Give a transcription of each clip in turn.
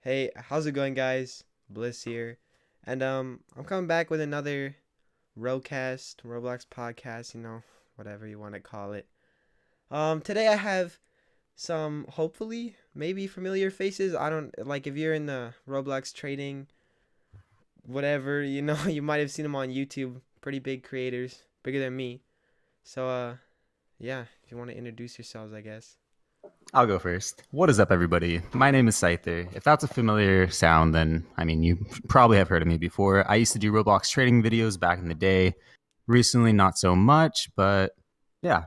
Hey, how's it going, guys? Bliss here, and I'm coming back with another Roblox podcast. Whatever you want to call it. Today I have some hopefully maybe familiar faces. I don't like if you're in the Roblox trading, whatever. You might have seen them on YouTube. Pretty big creators, bigger than me. So yeah, if you want to introduce yourselves, I guess. I'll go first. What is up, everybody? My name is Cytheur. If that's a familiar sound, then you probably have heard of me before. I used to do Roblox trading videos back in the day. Recently, not so much, but yeah.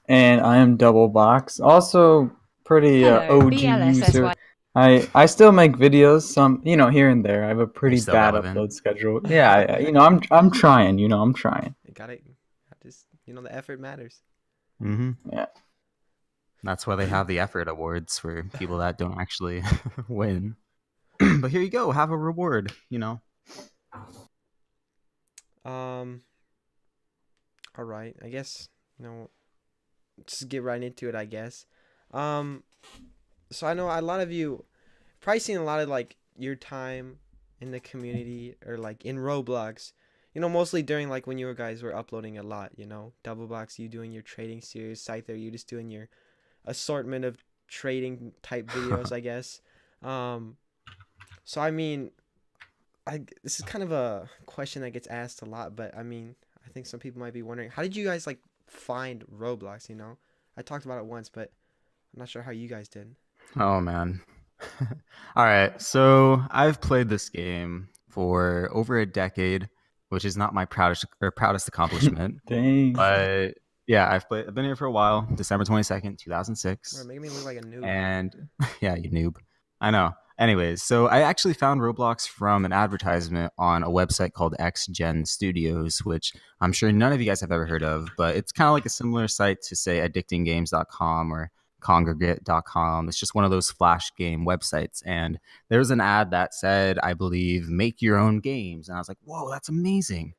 And I am DoubleBox. Also, pretty OG user. I still make videos, some here and there. I have a You're pretty still bad relevant. upload schedule. Yeah, I'm trying. I'm trying. You got it. Just the effort matters. Mm-hmm. Yeah. That's why they have the effort awards for people that don't actually win. But here you go. Have a reward. All right. I guess just get right into it. I guess. Um. So I know a lot of you probably seen a lot of like your time in the community or like in Roblox. Mostly during like when you guys were uploading a lot. DoubleBox, you doing your trading series. Cytheur, you just doing your assortment of trading type videos, I guess. Um. So I mean, this is kind of a question that gets asked a lot, but I mean, I think some people might be wondering, how did you guys like find Roblox? I talked about it once, but I'm not sure how you guys did. Oh man. All right. So I've played this game for over a decade, which is not my proudest accomplishment. Dang. But yeah, I've been here for a while. December 22nd, Bro, 2006. making me look like a noob. And yeah, you noob. I know. Anyways, so I actually found Roblox from an advertisement on a website called XGen Studios, which I'm sure none of you guys have ever heard of, but it's kind of like a similar site to say addictinggames.com or congregate.com. It's just one of those flash game websites. And there was an ad that said, I believe, make your own games. And I was like, whoa, that's amazing.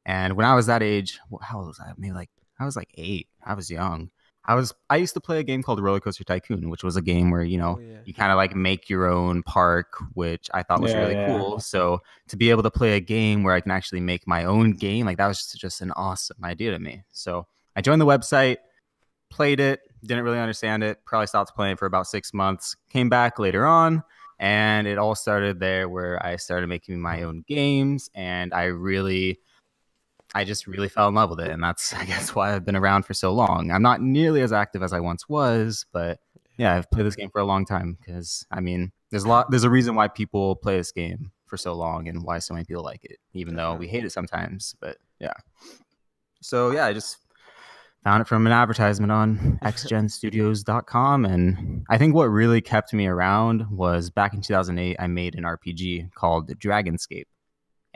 And when I was that age, how old was I? Maybe like I was like 8. I was young. I used to play a game called Roller Coaster Tycoon, which was a game where Oh yeah. you kind of like make your own park, which I thought was Yeah, really yeah. cool. So to be able to play a game where I can actually make my own game, like that was just an awesome idea to me. So I joined the website, played it, didn't really understand it, probably stopped playing for about 6 months, came back later on, and it all started there where I started making my own games, and I just really fell in love with it, and that's, I guess, why I've been around for so long. I'm not nearly as active as I once was, but yeah, I've played this game for a long time because, I mean, there's a reason why people play this game for so long and why so many people like it, even though we hate it sometimes. But yeah, so yeah, I just found it from an advertisement on xgenstudios.com, and I think what really kept me around was back in 2008, I made an RPG called Dragonscape.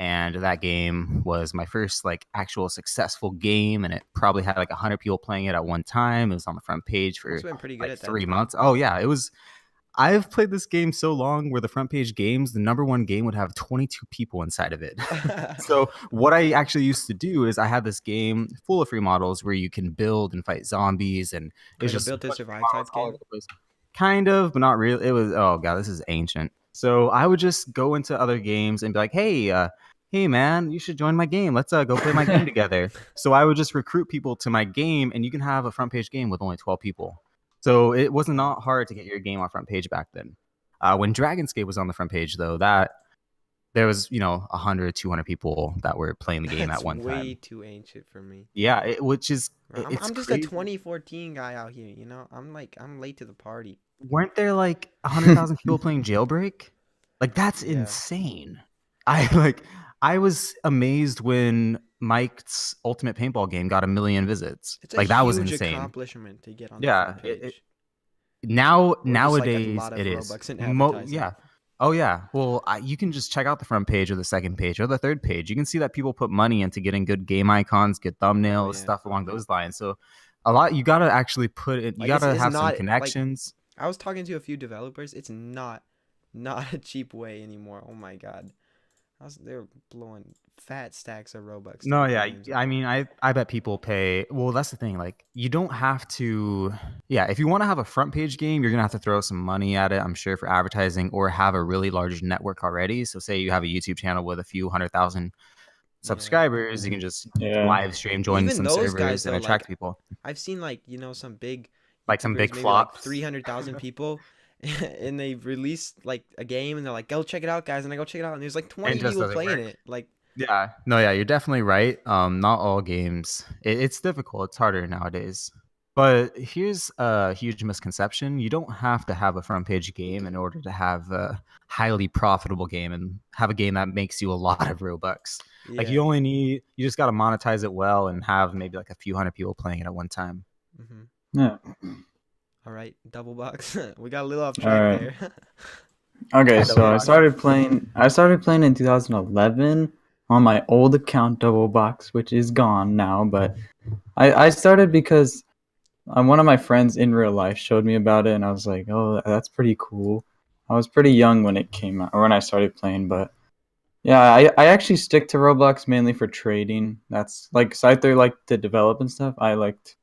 And that game was my first like actual successful game, and it probably had like 100 people playing it at one time. It was on the front page for Been pretty good like at that 3 months. Oh yeah, it was. I've played this game so long where the front page games, the number one game would have 22 people inside of it. So what I actually used to do is I had this game full of free models where you can build and fight zombies, and it's just built to survive type game. Kind of, but not really. It was, oh god, this is ancient. So I would just go into other games and be like, hey man, you should join my game. Let's go play my game together. So I would just recruit people to my game, and you can have a front page game with only 12 people. So it was not hard to get your game on front page back then. When Dragonscape was on the front page, though, that there was 100, 200 people that were playing the game at one time. Way too ancient for me. Yeah, which is I'm just crazy. a 2014 guy out here. I'm late to the party. Weren't there like 100,000 people playing Jailbreak? Like that's insane. I was amazed when Mike's Ultimate Paintball game got 1 million visits. It's like that was insane. It's a huge accomplishment to get on the front page. Nowadays like it is. Robux in advertising. Yeah. Oh yeah. Well, you can just check out the front page or the second page or the third page. You can see that people put money into getting good game icons, good thumbnails, stuff along those lines. So you got to actually put it. You got to have some connections. I was talking to a few developers. It's not a cheap way anymore. Oh my god. They're blowing fat stacks of Robux. No, doing yeah. games. I mean, I bet people pay. Well, that's the thing. Like, you don't have to. Yeah, if you want to have a front page game, you're gonna have to throw some money at it, I'm sure, for advertising, or have a really large network already. So, say you have a YouTube channel with a few 100,000 subscribers, you can just Yeah. live stream, join Even some those guys servers, and though, attract like people. I've seen like some big Like some YouTubers, big maybe like flops. 300,000 people, and they release like a game and they're like, go check it out, guys, and I go check it out, and there's like 20 just people doesn't playing work. it. Like, Yeah, no, yeah, you're definitely right. Not all games. It's difficult. It's harder nowadays. But here's a huge misconception: you don't have to have a front page game in order to have a highly profitable game and have a game that makes you a lot of Robux. Like, yeah. you just got to monetize it well and have maybe like a few hundred people playing it at one time. Yeah. All right, DoubleBox. We got a little off All track right. there. Okay, Yeah, so I DoubleBox. started playing in 2011 on my old account DoubleBox, which is gone now, but I started because one of my friends in real life showed me about it, and I was like, oh, that's pretty cool. I was pretty young when it came out, or when I started playing, but yeah, I actually stick to Roblox mainly for trading. That's like Cytheur liked to develop and stuff. I liked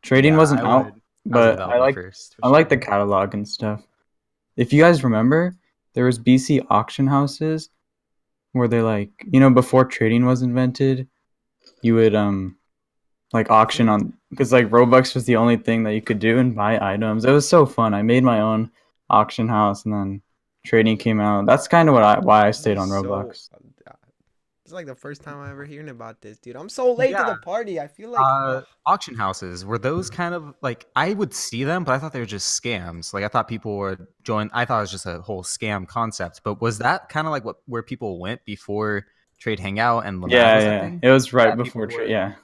trading Yeah, wasn't I out, was a but developer first. For I like the sure. catalog and stuff. If you guys remember, there was BC auction houses where they're like, before trading was invented, you would like auction on, because like Robux was the only thing that you could do and buy items. It was so fun. I made my own auction house, and then trading came out. That's kind of why I stayed on Roblox. It's like the first time I'm ever hearing about this, dude. I'm so late to Yeah. the party. I feel like Auction houses, were those kind of like, I would see them, but I thought they were just scams. Like, I thought people would join. I thought it was just a whole scam concept. But was that kind of like where people went before Trade Hangout and Lamaz was a Yeah, thing? it was right That before people would. yeah.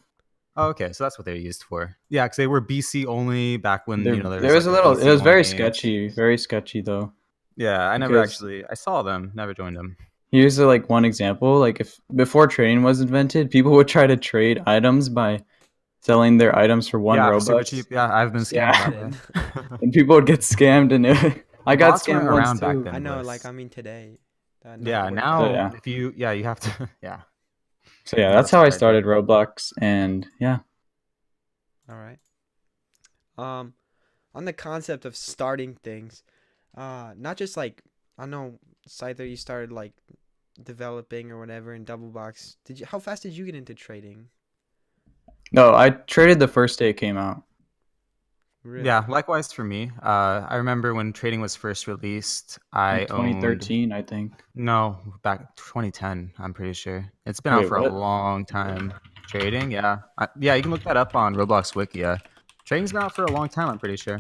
Oh, okay, so that's what they were used for. Yeah, because they were BC only back when There, there there was was like a the little. It BC was only very sketchy though. Yeah, Because I saw them, never joined them. here's like one example. Like if before trading was invented, people would try to trade items by selling their items for one Yeah, for super Robux. cheap. Yeah, I've been scammed Yeah, that way. and people would get scammed, and I The got bots weren't scammed once around back too. then. I know, Bliss. like I mean today. That never Yeah, would now have yeah. if you have to yeah. So yeah, You that's gotta how I start started there. Roblox, and yeah. All right. On the concept of starting things, not just like I know Cytheur, you started like developing or whatever in DoubleBox. How fast did you get into trading? No, I traded the first day it came out. Really? Yeah, likewise for me. I remember when trading was first released, I Like owned 2013, I think. no, back 2010, I'm pretty sure. It's been out Wait, for a what? long time. Trading, yeah. Yeah, you can look that up on Roblox Wiki. Yeah. Trading's been out for a long time, I'm pretty sure.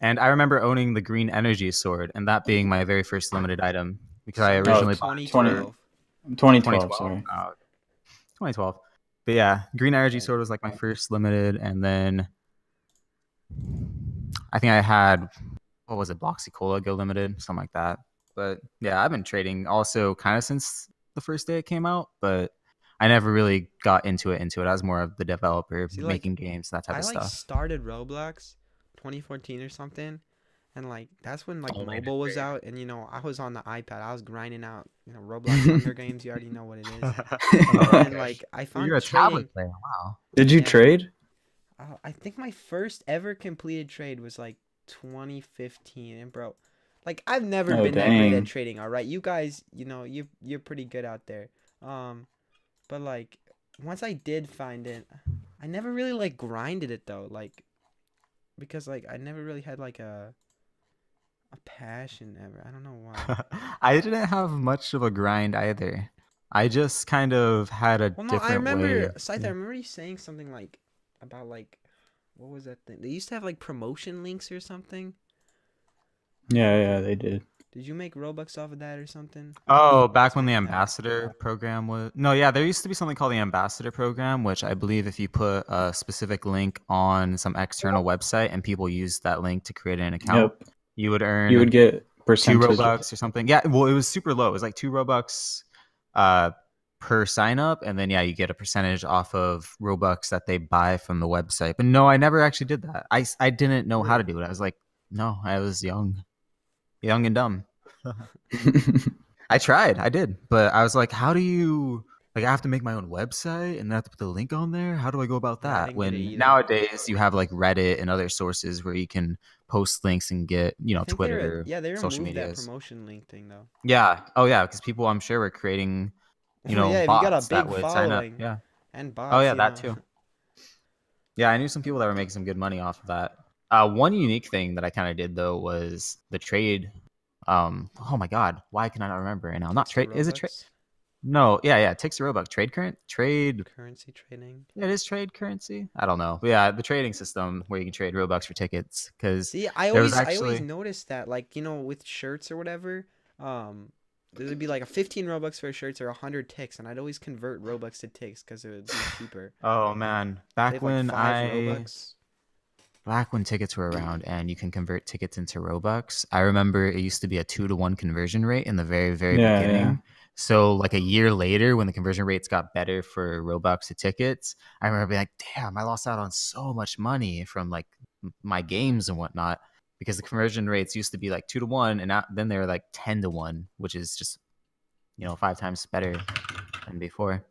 And I remember owning the green energy sword and that being my very first limited item because I Somewhere in originally bought it 2012. 2012, 2012. sorry. 2012. But yeah, green energy sword was like my first limited, and then I think I had, what was it, Boxy Cola go limited, something like that. But yeah, I've been trading also kind of since the first day it came out, but I never really got into it. I was more of the developer, See, like making games, that type I of like stuff. started Roblox 2014 or something, and like that's when like Oh, man, mobile was great. out, and I was on the iPad. I was grinding out Roblox Hunger Games. You already know what it is. And like I So you're found a trading. tablet player. Wow. Did you Yeah. trade? I think my first ever completed trade was like 2015, and bro, like I've never Oh, been that great at dang. trading. All right, you guys, you're pretty good out there. But like once I did find it, I never really like grinded it though, like because like I never really had like a passion ever. I don't know why. I didn't have much of a grind either. I just kind of had a Well, no, I different remember way. Scythe. I remember you saying something like about like what was that thing? They used to have like promotion links or something. Yeah, they did. Did you make Robux off of that or something? Oh, back when the Something like that. ambassador program was. No, yeah, there used to be something called the ambassador program, which I believe if you put a specific link on some external website and people used that link to create an account, Yep. you would earn You would get 2 percentage. Robux or something. Yeah, well, it was super low. It was like 2 Robux per sign up, and then yeah, you get a percentage off of Robux that they buy from the website. But no, I never actually did that. I didn't know how to do it. I was like, no, I was young and dumb. I tried, I did, but I was like, how do you like? I have to make my own website and I have to put the link on there. How do I go about Yeah, I that? didn't get it When either. nowadays you have like Reddit and other sources where you can post links and get I think Twitter, they social removed that medias. promotion link thing though. Yeah. Oh yeah, because people I'm sure were creating Well, yeah, if you got a bots that big would sign up. following Yeah. and Oh bots, yeah, that too. Yeah, I knew some people that were making some good money off of that. One unique thing that I kind of did though was the trade. Oh my God, why can I not remember right now? Not takes your trade. Is it trade? Robux, No, yeah, it takes a Robux. Trade. currency trading. Yeah, it is trade currency. I don't know, but yeah, the trading system where you can trade Robux for tickets. Because See, there was I always actually, noticed that, like, with shirts or whatever, um, there'd be like a 15 Robux for shirts or 100 ticks, and I'd always convert Robux to ticks because it would be cheaper. oh man, Save like 5 Robux. back when tickets were around and you can convert tickets into Robux, I remember it used to be a 2-to-1 conversion rate in the very, very Yeah, yeah. beginning. So like a year later, when the conversion rates got better for Robux to tickets, I remember being like, damn, I lost out on so much money from like my games and whatnot because the conversion rates used to be like 2-to-1 and then they were like 10-to-1, which is just, 5 times better than before.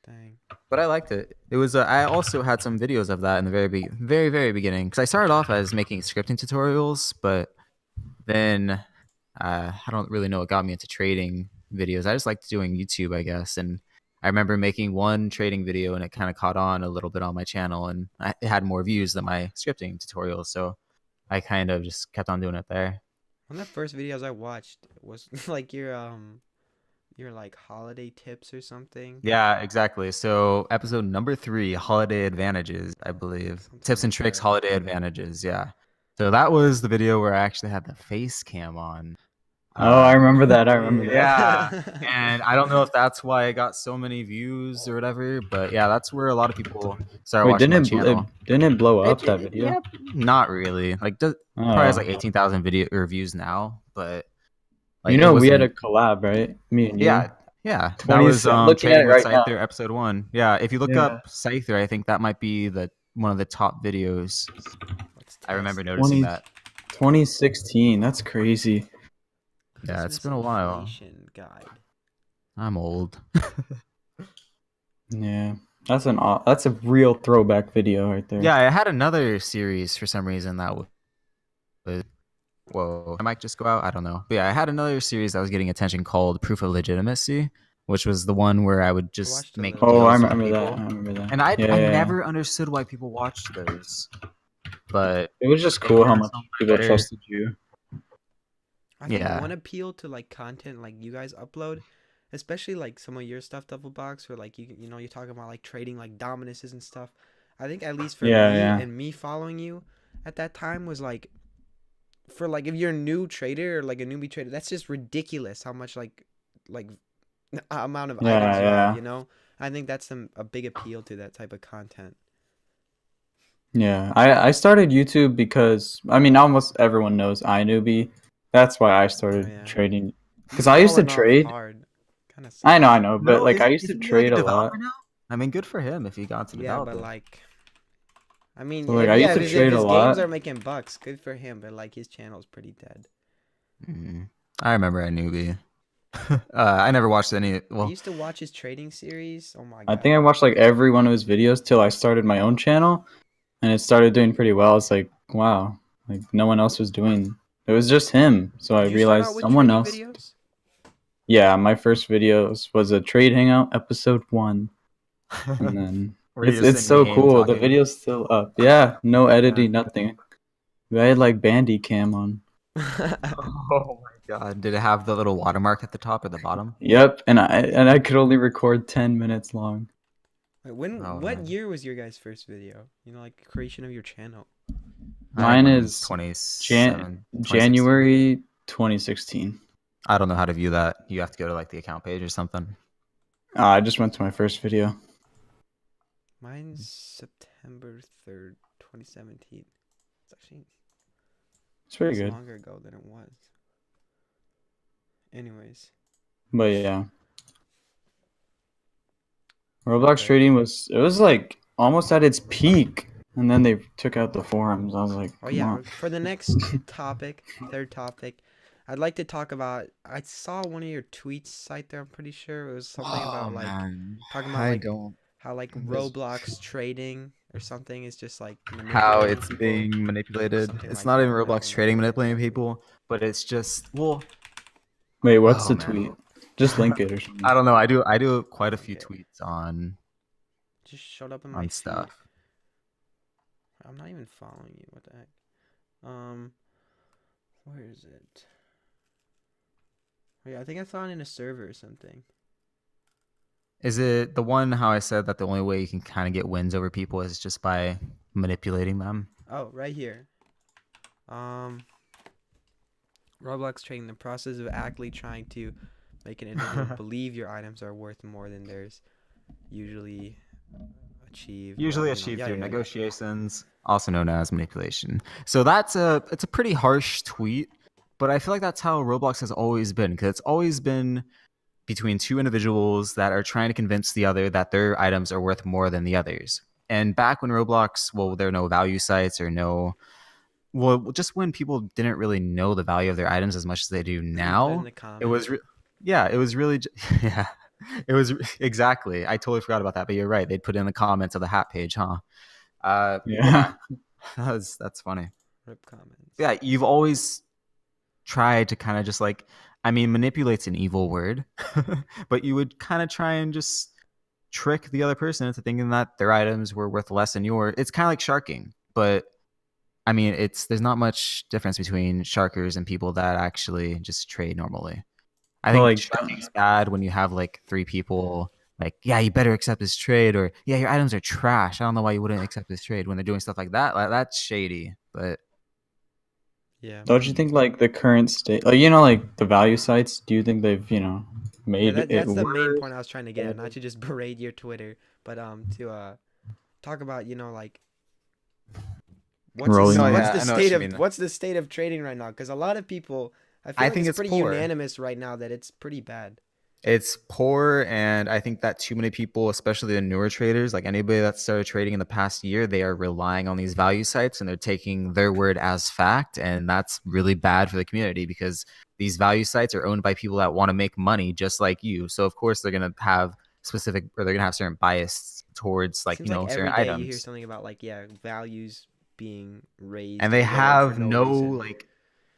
Dang. But I liked it. It was. I also had some videos of that in the very, very beginning because I started off as making scripting tutorials, but then I don't really know what got me into trading videos. I just liked doing YouTube, I guess. And I remember making one trading video, and it kind of caught on a little bit on my channel, and it had more views than my scripting tutorials. So I kind of just kept on doing it there. One of the first videos I watched was like your like holiday tips or something. Yeah, exactly. So episode number 3, holiday advantages, I believe. Something Tips and like tricks, that. holiday advantages. Yeah. So that was the video where I actually had the face cam on. Oh, I remember that. I Oh remember that. Yeah. And I don't know if that's why I got so many views or whatever, but yeah, that's where a lot of people started Wait, watching my channel. didn't it blow up that video? Yeah, not really. Like, probably has Oh, like 18,000 video or views now, but like you it know we had a wasn't. collab, right? Me and Yeah, you. yeah. That 20. was Looking at trading it with right now. Cytheur episode 1. Yeah, if you look Yeah. up Cytheur, I think that might be one of the top videos. Let's I remember test. noticing 20, that. 2016. That's crazy. Yeah, it's Christmas been a while. inflation guide. I'm old. Yeah, that's a real throwback video right there. Yeah, I had another series for some reason that was. Whoa, I might just go out. I don't know. But yeah, I had another series that was getting attention called Proof of Legitimacy, which was the one where I would I just watched a make little. Oh, I deals with remember that. people. I remember that. And I Yeah, I yeah. never understood why people watched those. But It was just they cool how turned much so much people better. trusted you. I think Yeah. one appeal to like content like you guys upload, especially like some of your stuff, DoubleBox, where like you're talking about like trading like dominuses and stuff. I think at least for Yeah, me yeah. and me following you at that time was like, for like if you're a new trader or like a newbie trader, that's just ridiculous how much like amount of Yeah, items you have, yeah. you know? I think that's a big appeal to that type of content. Yeah, I started YouTube because I mean almost everyone knows iNewbie. That's why I Oh started yeah. trading. Because I used to Falling off trade. hard. Kind of I sucks. know, but No, like I used to isn't he like a trade a lot. developer now? I mean, good for him if he got to Yeah, develop but it. like, I mean, So like I used to if trade a his lot. games are making bucks, good for him. But like his channel's pretty dead. I remember a newbie. I never watched any. I Well, used to watch his trading series. Oh my I god. think I watched like every one of his videos till I started my own channel, and it started doing pretty well. It's like wow, like no one else was doing. It was just him. So I Did you start realized out with someone trading else. videos? Yeah, my first videos was a trade hangout episode 1, and then were you it's just it's in so game cool. The talking? video's still up. Yeah, no editing, nothing. I had like Bandy Cam on. Oh my god! Did it have the little watermark at the top or the bottom? Yep, and I could only record 10 minutes long. Wait, Oh, what man. year was your guys' first video? Like creation of your channel. Mine It was is 27. January 2016. I don't know how to view that. You have to go to like the account page or something. I just went to my first video. Mine's September 3rd, 2017. It's actually It's pretty good. longer ago than it was. Anyways. But yeah. Roblox Okay. trading was like almost at its peak, and then they took out the forums. I was like, Oh come yeah, on. for the next topic, third topic, I'd like to talk about. I saw one of your tweets, Cytheur. I'm pretty sure it was something Oh about like man, talking about I like don't. how like This Roblox trading or something is just like how manipulating it's people being or manipulated. something It's like not even that. I Roblox don't know trading what manipulating exactly. people, but it's just well, Wait, what's oh the man, tweet? Just link it or something. I don't know. I do quite a few Okay, tweets on just showed up in my feed. stuff. I'm not even following you. What the heck? Where is it? Oh, yeah, I think I saw it in a server or something. Is it the one how I said that the only way you can kind of get wins over people is just by manipulating them? Oh, right here. Um, Roblox trading, the process of actively trying to make an individual believe your items are worth more than theirs, usually achieved by, Usually you know, achieved yeah, through yeah, yeah. negotiations, also known as manipulation. So it's a pretty harsh tweet, but I feel like that's how Roblox has always been, because it's always been between two individuals that are trying to convince the other that their items are worth more than the others. And back when Roblox, well, there were no value sites or no, well, just when people didn't really know the value of their items as much as they do Put it in now, the it was, comments. yeah, it was really, yeah, it was exactly. I totally forgot about that, but you're right. They'd put it in the comments of the hat page, huh? Yeah, Yeah. that's funny. Rip comments. Yeah, you've always tried to kind of just like, I mean, manipulate's an evil word, but you would kind of try and just trick the other person into thinking that their items were worth less than yours. It's kind of like sharking, but I mean, there's not much difference between sharkers and people that actually just trade normally. I Well, think like, sharking's bad when you have like three people like, yeah, you better accept this trade, or yeah, your items are trash. I don't know why you wouldn't accept this trade when they're doing stuff like that. Like, that's shady. But Yeah. don't you think like the current state, like like the value sites? Do you think they've Yeah, made it that's the main worse? point I was trying to get at. Not to just berate your Twitter, but to talk about, like Rolling no, what's yeah, the on. I know what state you of mean. trading right now? Because a lot of people, I feel I like think it's it's pretty poor. unanimous right now that it's pretty bad. It's poor, and I think that too many people, especially the newer traders, like anybody that started trading in the past year, they are relying on these value sites and they're taking their word as fact, and that's really bad for the community because these value sites are owned by people that want to make money just like you. So of course they're gonna have they're gonna have certain bias towards like Seems like certain every day you hear items, something about like values being and raised they or lowered for have no no reason. like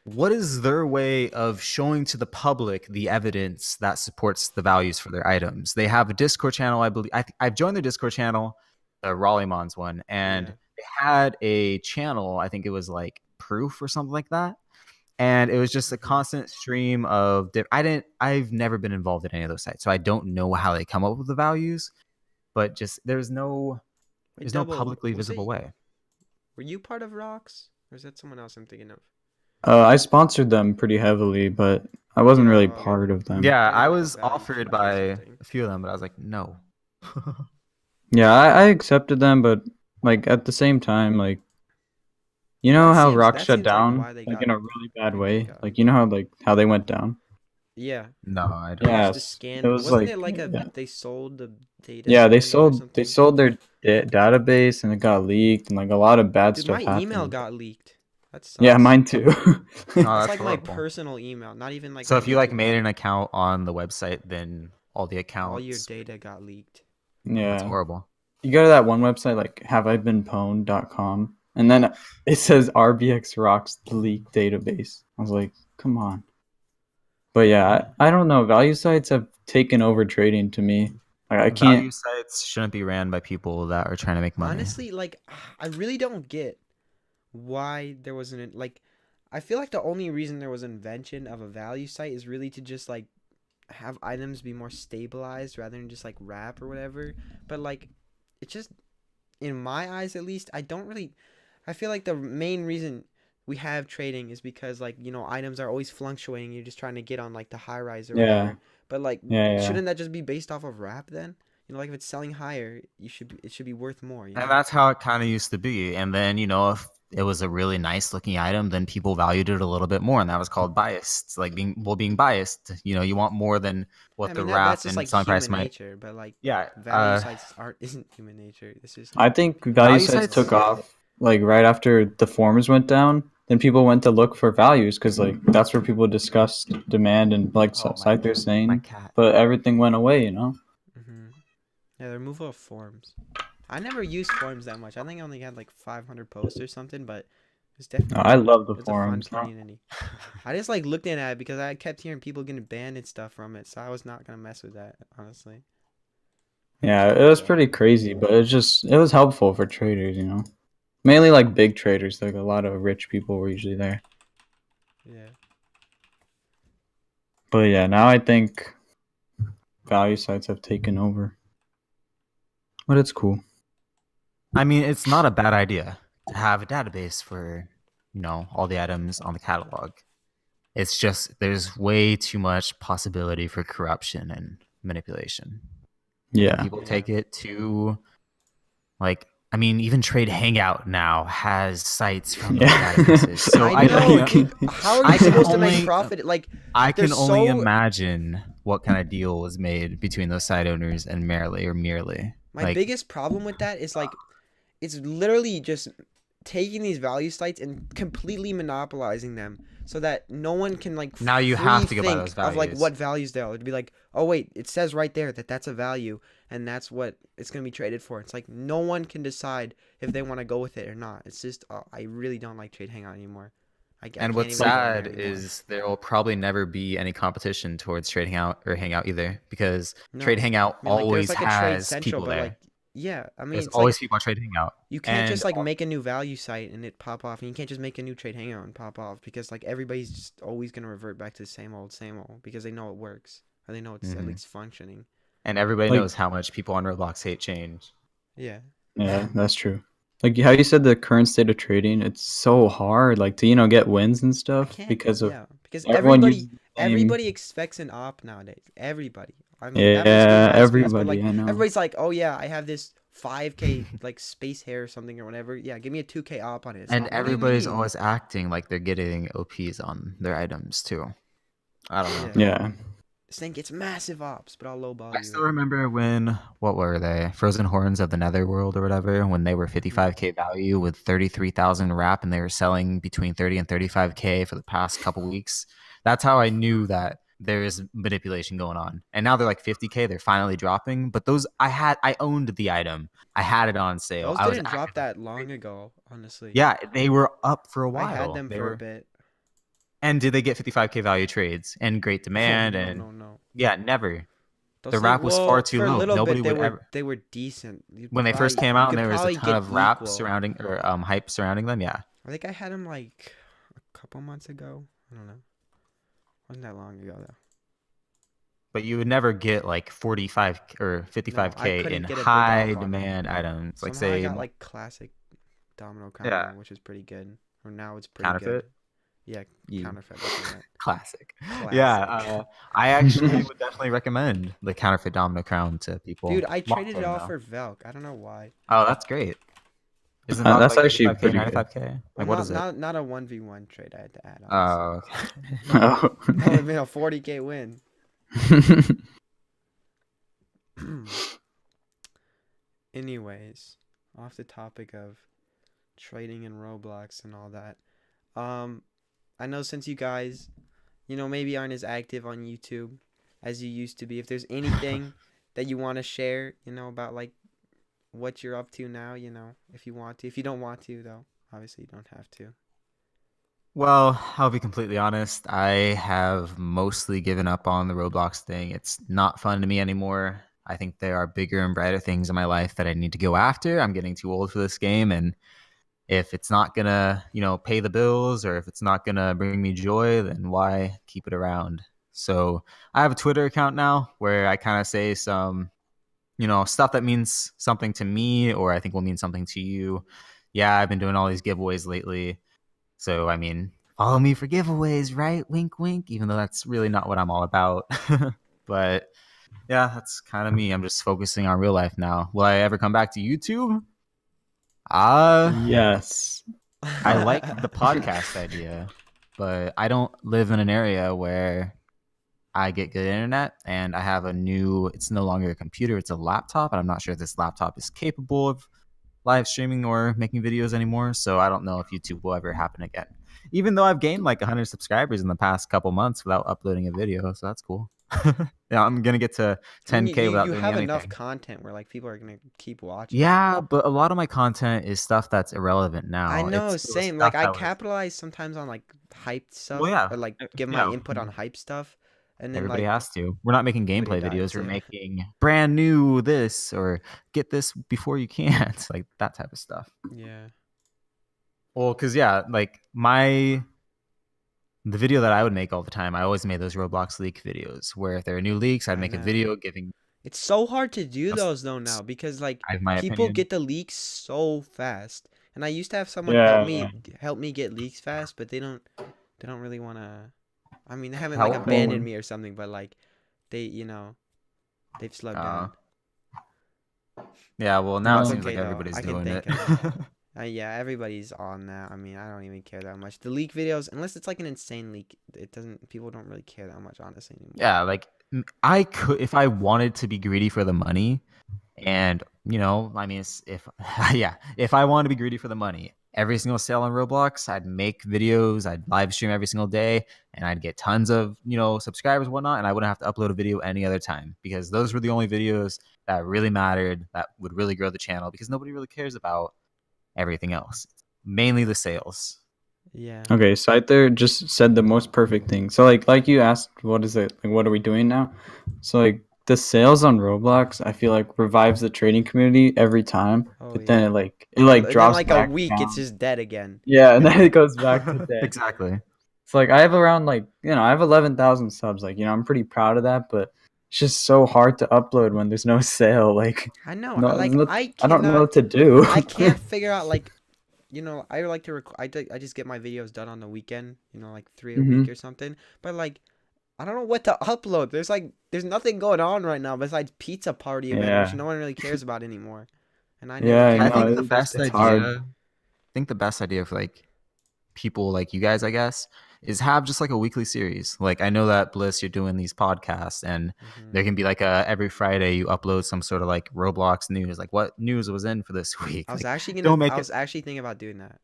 what is their way of showing to the public the evidence that supports the values for their items? They have a Discord channel, I believe. I've joined their Discord channel, the Raleighmons one, and Yeah. they had a channel. I think it was like Proof or something like that, and it was just a Hmm. constant stream of. I've never been involved in any of those sites, so I don't know how they come up with the values. But just Wait, there's no double. publicly Was visible it? way. Were you part of Rocks, or is that someone else I'm thinking of? I sponsored them pretty heavily, but I wasn't Yeah. really part of them. Yeah, They had I like a was value offered structure or by something. a few of them, but I was like, no. Yeah, I accepted them, but like at the same time, like how Rock That shut seems like down why they like got in a really bad kicked way. off. Like how they went down. Yeah. No, I They don't. used to Yes, it scan. was Wasn't like it like yeah, they sold the data yeah. They scandal or sold they something? sold their database and it got leaked and like a lot of bad Dude, stuff my email happened. got leaked. That Yeah, sucks. mine too. Oh, That's that's like my horrible. personal email, not even like So my if you like YouTube made an email. account on the website, then all the All your accounts. data got leaked. That's Yeah. horrible. You go to that one website like haveibeenpwned.com and then it says RBX rocks the leak database. I was like, come on. But yeah, I don't know. Value sites have taken over trading to me. I can't. Value sites shouldn't be ran by people that are trying to make money. Honestly, like I really don't get why there wasn't like I feel like the only reason there was an invention of a value site is really to just like have items be more stabilized rather than just like wrap or whatever. But like it just in my eyes at least, I don't really I feel like the main reason we have trading is because like, items are always fluctuating. You're just trying to get on like the high rise or Yeah, whatever. But like yeah. shouldn't that just be based off of wrap then? Like if it's selling higher, it should be worth more. And that's how it kind of used to be. And then, if it was a really nice looking item, then people valued it a little bit more. And that was called biased. It's like being biased. You want more than I what the mean that's wrap just and like selling price human might. nature, but like Yeah. value sites aren't isn't human nature. This is I think value Value sites sites. took off like right after the forums went down. then people went to look for values because like that's where people discussed demand and like Oh, Cytheur my saying, cat. but everything went away, you know. Hmm. Yeah, the removal of forms. I never used forums that much. I think I only had like 500 posts or something, but it's I definitely love the it's a fun forums. Huh? community. I just like looked at it because I kept hearing people getting banned and stuff from it, so I was not gonna mess with that, honestly. Yeah, it was pretty crazy, but it was helpful for traders, you know. Mainly like big traders, like a lot of rich people were usually there. Yeah. But yeah, now I think value sites have taken over. But it's cool. I mean, it's not a bad idea to have a database for, all the items on the catalog. It's just there's way too much possibility for corruption and manipulation. And Yeah. people Yeah. take it to, like, I mean, even Trade Hangout now has sites from those Yeah. databases. So I know, dude. How are I you can supposed to only- make profit? Like, I They're can only so- imagine what kind of deal was made between those site owners and Merely. my Like, biggest problem with that is like, it's literally just taking these value sites and completely monopolizing them, so that no one can like Now you free have to go by think those of like values. what values they are. To be like, oh wait, it says right there that that's a value, and that's what it's gonna be traded for. It's like no one can decide if they want to go with it or not. It's just I really don't like Trade Hangout anymore. I and can't what's even go in there sad anymore. is there will probably never be any competition towards Trade Hangout or Hangout either, because No. Trade Hangout I mean, like, always there's like a Trade has Central, people but there. like, yeah, I mean, There's it's always like people on Trade Hangout. you can't And just like make a new value site and it pop off, and you can't just make a new Trade Hangout and pop off, because like everybody's just always gonna revert back to the same old, because they know it works, or they know it's at Mhm. least functioning. And everybody Like- knows how much people on Roblox hate change. Yeah. Yeah, that's true. Like how you said the current state of trading, it's so hard like to get wins and I stuff can't, because of because everyone everybody uses the same- everybody expects an op nowadays. Everybody. I mean, Yeah, that may seem bad, everybody, but like I know. everybody's like, oh yeah, I have this 5K like space hair or something or whatever. Yeah, give me a 2K op on it. It's And not- what do you everybody's mean? always acting like they're getting OPs on their items too. I don't know. Yeah. This thing gets massive ops, but I'll lowball I you. still remember when, what were they? Frozen Horns of the Netherworld or whatever, when they were 55k value with 33,000 wrap, and they were selling between 30 and 35k for the past couple weeks. That's how I knew that there is manipulation going on. And now they're like 50k, they're finally dropping. But those I owned the item. I had it on sale. Those I was didn't drop actively- that long ago, honestly. Yeah, they were up for a while. I had them They for were, a bit. And did they get 55k value trades and great demand? No. Yeah, never. Those The things- wrap was far too for low. a little Nobody bit, would ever. they were decent. You'd When they first probably- came you out and could there was a probably ton get of wrap equal. surrounding or hype surrounding them, yeah. I think I had them like a couple months ago. I don't know. Wasn't that long ago though. But you would never get like 45 or 55k couldn't in get a big high off on it. demand items. Like Somehow I say got like classic domino combo, Yeah. which is pretty good. Or now it's pretty Counterfeit? good. Yeah, Yeah. counterfeit. that's what I meant. classic. Classic. Yeah, I actually would definitely recommend the counterfeit domino crown to people. Dude, I Long traded it term, off though. for Velk. I don't know why. Oh, that's great. Isn't That's like actually 55K, pretty good. 95k? Well, Like what is it? not a 1v1 trade I had to add on. Oh, okay. Oh. That would have been a 40k win. Anyways, off the topic of trading in Roblox and all that. I know since you guys, maybe aren't as active on YouTube as you used to be, if there's anything that you want to share, about like what you're up to now, if you want to. If you don't want to, though, obviously you don't have to. Well, I'll be completely honest. I have mostly given up on the Roblox thing. It's not fun to me anymore. I think there are bigger and brighter things in my life that I need to go after. I'm getting too old for this game, and if it's not gonna, pay the bills, or if it's not gonna bring me joy, then why keep it around? So I have a Twitter account now where I kind of say some, stuff that means something to me, or I think will mean something to you. Yeah, I've been doing all these giveaways lately. So, I mean, follow me for giveaways, right? Wink, wink, even though that's really not what I'm all about. But yeah, that's kind of me. I'm just focusing on real life now. Will I ever come back to YouTube? Yes. I like the podcast idea, but I don't live in an area where I get good internet, and I have it's no longer a computer, it's a laptop, and I'm not sure if this laptop is capable of live streaming or making videos anymore, so I don't know if YouTube will ever happen again. Even though I've gained like 100 subscribers in the past couple months without uploading a video, so that's cool. Yeah, I'm gonna get to I mean, 10K without you doing have anything. enough content where like people are gonna keep watching. Yeah, but a lot of my content is stuff that's irrelevant now. I know, It's same. stuff Like I that was. capitalize sometimes on like hyped stuff, Well, yeah, or like give my yeah. input on hype stuff, and then Everybody like has to. We're not making everybody gameplay videos. dies. We're Yeah. making brand new this or get this before you can. It's like that type of stuff. Yeah. Well, because yeah, like the video that I would make all the time, I always made those Roblox leak videos where if there are new leaks, I'd I make a know. video giving. It's so hard to do That's- those though now because like I have my people opinion. get the leaks so fast. And I used to have someone Yeah. help me get leaks fast, but they don't really want to. I mean, they haven't Help like me? abandoned me or something, but like they've slowed down. Yeah, well now That's it seems okay, like though. everybody's I can doing it. think Yeah, everybody's on that. I mean, I don't even care that much. The leak videos, unless it's like an insane leak, people don't really care that much honestly anymore. Yeah, like I could if I wanted to be greedy for the money, and I mean, if I wanted to be greedy for the money, every single sale on Roblox, I'd make videos, I'd live stream every single day, and I'd get tons of subscribers and whatnot, and I wouldn't have to upload a video any other time because those were the only videos that really mattered, that would really grow the channel because nobody really cares about everything else. Mainly the sales. Yeah. Okay, Cytheur just said the most perfect thing. So like you asked, what is it? Like, what are we doing now? So like the sales on Roblox, I feel like revives the trading community every time. Oh, But then yeah. it And then, drops like back a week, down. it's just dead again. Yeah, and then it goes back to dead. Exactly. It's like I have around I have 11,000 subs. Like I'm pretty proud of that, but it's just so hard to upload when there's no sale. Like I know. no, I don't know what to do. I can't figure out like, I like to I just get my videos done on the weekend. Like 3 a week or something. But like, I don't know what to upload. There's nothing going on right now besides pizza party event, which no one really cares about anymore. And I never Yeah, cared I I about think it the in the first best place. idea. I think the best idea for like people like you guys, I guess, is have just like a weekly series. Like I know that Bliss, you're doing these podcasts, and there can be like every Friday you upload some sort of like Roblox news, like what news was in for this week. I was Like, actually don't make I it- was actually thinking about doing that.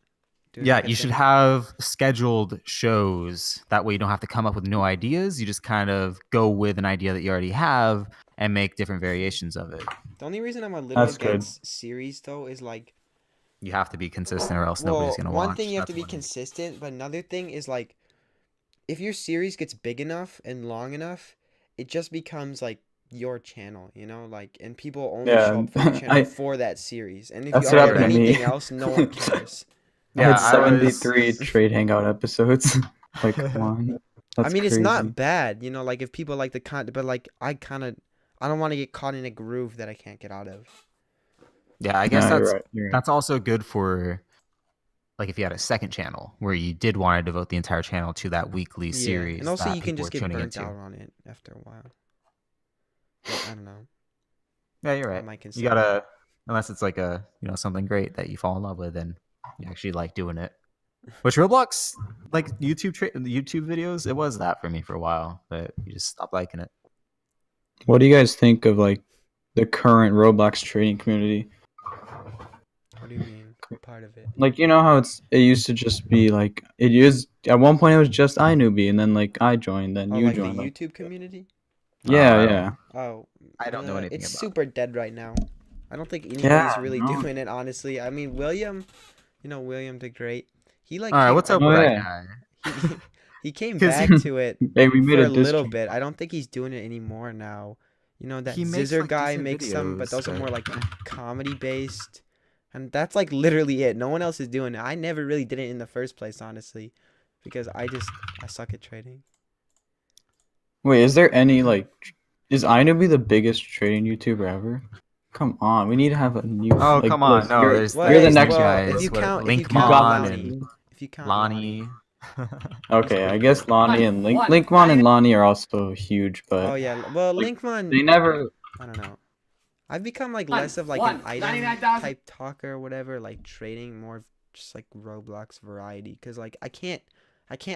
Yeah, like a you should thing. have scheduled shows. That way you don't have to come up with new ideas. You just kind of go with an idea that you already have and make different variations of it. The only reason I'm a little That's good. against series though is like, You have to be consistent or else nobody's going to watch. one thing you have to That's be one. consistent, but another thing is like, if your series gets big enough and long enough, it just becomes like your channel, like, and people only Yeah, show up for the channel for that series. And if That's you what upload happened to me. anything else, no one cares. I Yeah, had I was- 73 trade hangout episodes. Like come on. That's I mean, crazy. it's not bad, like if people like the content, but like I don't want to get caught in a groove that I can't get out of. Yeah, I guess No, that's you're right. You're right. that's also good for like if you had a second channel where you did want to devote the entire channel to that weekly series. And also that you can people just are get tuning burnt into. out on it after a while. But I don't know. Yeah, you're I right. might You consider gotta, unless it's like a something great that you fall in love with and you actually like doing it. Which Roblox, like YouTube videos, it was that for me for a while, but you just stopped liking it. What do you guys think of like the current Roblox trading community? What do you mean? Part of it. Like how it used to just be like it is at one point it was just iNewbie and then like I joined, then you Like joined. the Like, YouTube community? yeah. Oh, I don't know anything it's about super dead right now. I don't think anybody's Yeah, really no. doing it, honestly. I mean, William did great. He like All right, came- what's up Oh, with that yeah. guy? he came 'Cause back to it Hey, we made for a a diss little track. bit. I don't think he's doing it anymore now. That He makes, Cytheur like, guy decent makes some, but videos, those are more but- like comedy based. And that's like literally it. No one else is doing it. I never really did it in the first place, honestly, because I suck at trading. Wait, is there any is iNewbie the biggest trading YouTuber ever? Come on, we need to have a new. Oh, come on. Bliss, No, you're- there's you're the these next guys. if you what, count Linkmon Lonnie, and if you count Lonnie. Okay, I guess Lonnie and Linkmon and Lonnie are also huge, but Oh yeah, well like, Linkmon, they never. I don't know. I've become like less of like an item type talker or whatever, like trading, more of just like Roblox variety. Cause like I can't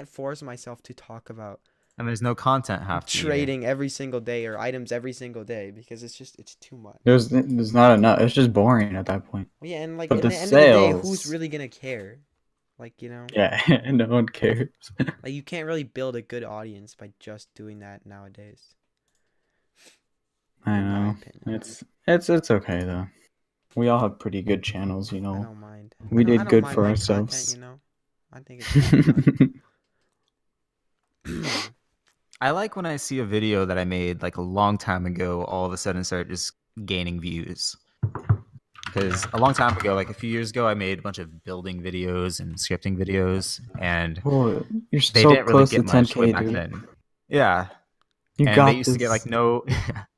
force myself to talk about And there's no content half the year. trading every single day or items every single day because it's too much. There's not enough. It's just boring at that point. Yeah, and like But at the the end of the day, sales- who's really gonna care? Like, you know, Yeah, no one cares. like you can't really build a good audience by just doing that nowadays. I In my know. opinion, It's okay though. We all have pretty good channels, you I know. don't mind. We I did don't good mind for my content. You ourselves. know, I think it's kind of fun. I like when I see a video that I made like a long time ago, all of a sudden start just gaining views. Because Yeah. a long time ago, like a few years ago, I made a bunch of building videos and scripting videos, and Oh, you're they so didn't really close to get much way 10K, back dude. then. Yeah, You and they got used to get this. like no,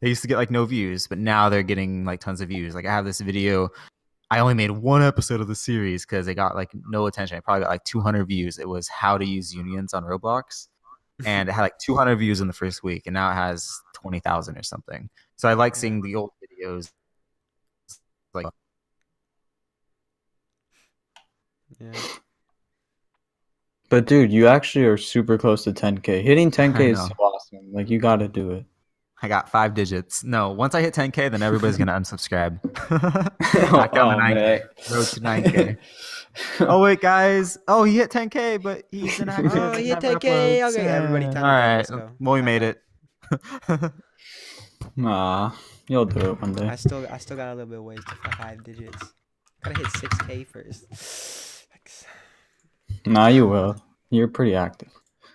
they used to get like no views, but now they're getting like tons of views. Like I have this video, I only made one episode of the series because it got like no attention. I probably got like 200 views. It was how to use unions on Roblox, and it had like 200 views in the first week, and now it has 20,000 or something. So I like Yeah. seeing the old videos, like Yeah. But dude, you actually are super close to 10K. Hitting 10K I is so know. awesome. Like you gotta do it. I got 5 digits. No, once I hit 10K, then everybody's gonna unsubscribe. I got my Oh 9K. man. Road to 9K. Oh wait, guys. Oh, he hit 10K, but he's Oh, inactive. He he hit never 10K. uploads. Okay, everybody, time All to go. right. Let's go. Well, we High made five. it. Nah, you'll do it one day. I still got a little bit of ways to 5 digits. Gotta hit 6K first. Nah, you will. You're pretty active.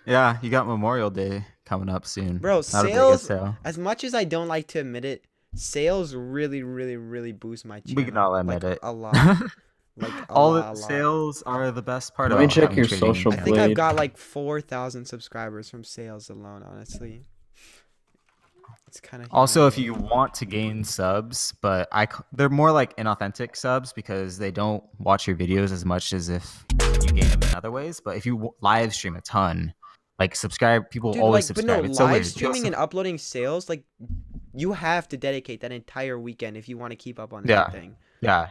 Yeah, you got Memorial Day coming up soon. Bro, That'll be a good sales. sale. As much as I don't like to admit it, sales really, really, really boost my channel. We can all admit like, it. a lot. Like a All lot, the a lot. sales are the best part Let me about check having your trading social I channel. think I've blade. got like 4,000 subscribers from sales alone. Honestly, it's kind of. Also, if you want to gain subs, but they're more like inauthentic subs because they don't watch your videos as much as if you gain them in other ways. But if you live stream a ton, like subscribe, people Dude, always like, but no, subscribe. It's so live weird. streaming and uploading sales, like, you have to dedicate that entire weekend if you want to keep up on Yeah. everything. Yeah,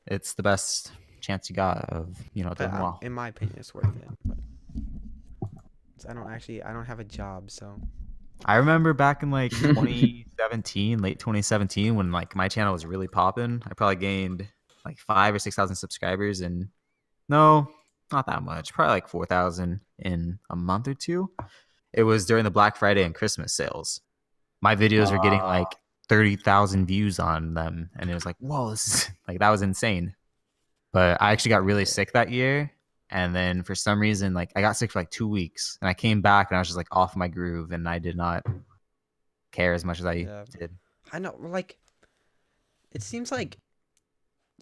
it's the best chance you got of doing But well. in my opinion, it's worth it. But I don't have a job, so. I remember back in like 2017, late 2017, when like my channel was really popping. I probably gained like 5,000 or 6,000 subscribers, and no, not that much. Probably like 4,000 in a month or two. It was during the Black Friday and Christmas sales. My videos were getting like 30,000 views on them, and it was like, whoa, this is like that was insane. But I actually got really sick that year. And then for some reason, like I got sick for like 2 weeks, and I came back and I was just like off my groove, and I did not care as much as I did. I know, like, it seems like,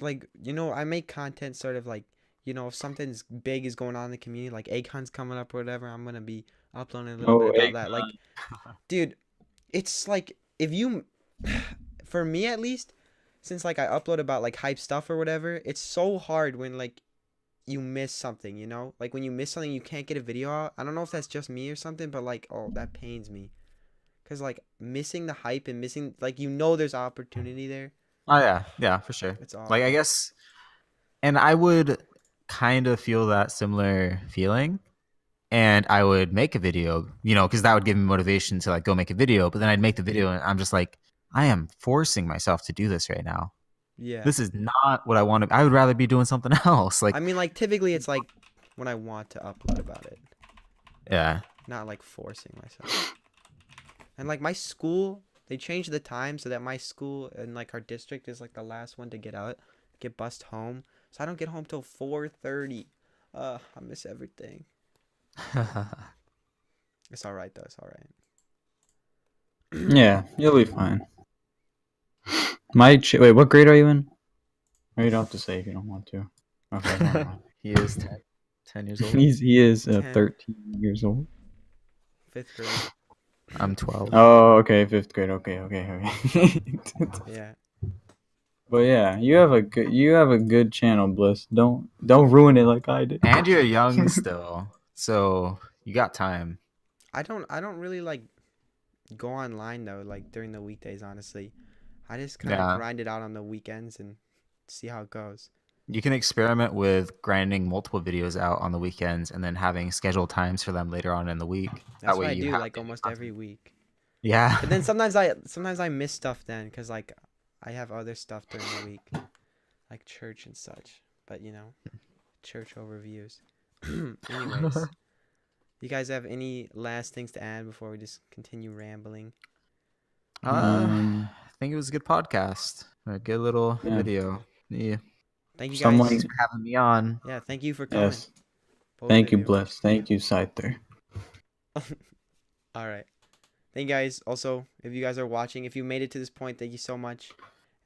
I make content sort of like, if something's big is going on in the community, like Acon's coming up or whatever, I'm gonna be uploading a little bit about that. Like, dude, it's like for me at least, since like I upload about like hype stuff or whatever, it's so hard when like you miss something, like when you miss something you can't get a video out. I don't know if that's just me or something, but like, oh, that pains me, because like missing the hype and missing, like, there's opportunity there. Oh yeah, for sure. It's awful. Like I guess, and I would kind of feel that similar feeling, and I would make a video, because that would give me motivation to like go make a video. But then I'd make the video, and I'm just like, I am forcing myself to do this right now. Yeah, this is not what I want to. I would rather be doing something else. Like, I mean, like, typically it's like when I want to upload about it, yeah, not like forcing myself. And like my school, they changed the time so that my school and like our district is like the last one to get bussed home. So I don't get home till 4:30. I miss everything. It's all right though. It's all right. Yeah, you'll be fine. Wait, what grade are you in? Or you don't have to say if you don't want to. Okay, never mind. He is 10 years old. He is 10. 13 years old. 5th grade. I'm 12. Oh, okay, 5th grade. Okay. Yeah. But yeah, you have a good channel, Bliss. Don't ruin it like I did. And you're young still, so you got time. I don't really like go online though, like during the weekdays, honestly. I just kind of grind it out on the weekends and see how it goes. You can experiment with grinding multiple videos out on the weekends and then having scheduled times for them later on in the week. That's what I do like almost every week. Yeah. But then sometimes I miss stuff then, because like I have other stuff during the week, like church and such. But church overviews. Anyways, you guys have any last things to add before we just continue rambling? I think it was a good podcast. A good little Yeah. video. Yeah. Thank you guys. Someone- Thanks for having me on. Yeah, thank you for coming. Yes. Both Thank of you, Bliss. Thank you, Cytheur. All right. Thank you guys. Also, if you guys are watching, if you made it to this point, thank you so much.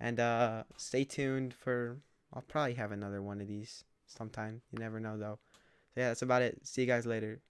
And stay tuned for, I'll probably have another one of these sometime. You never know though. So yeah, that's about it. See you guys later.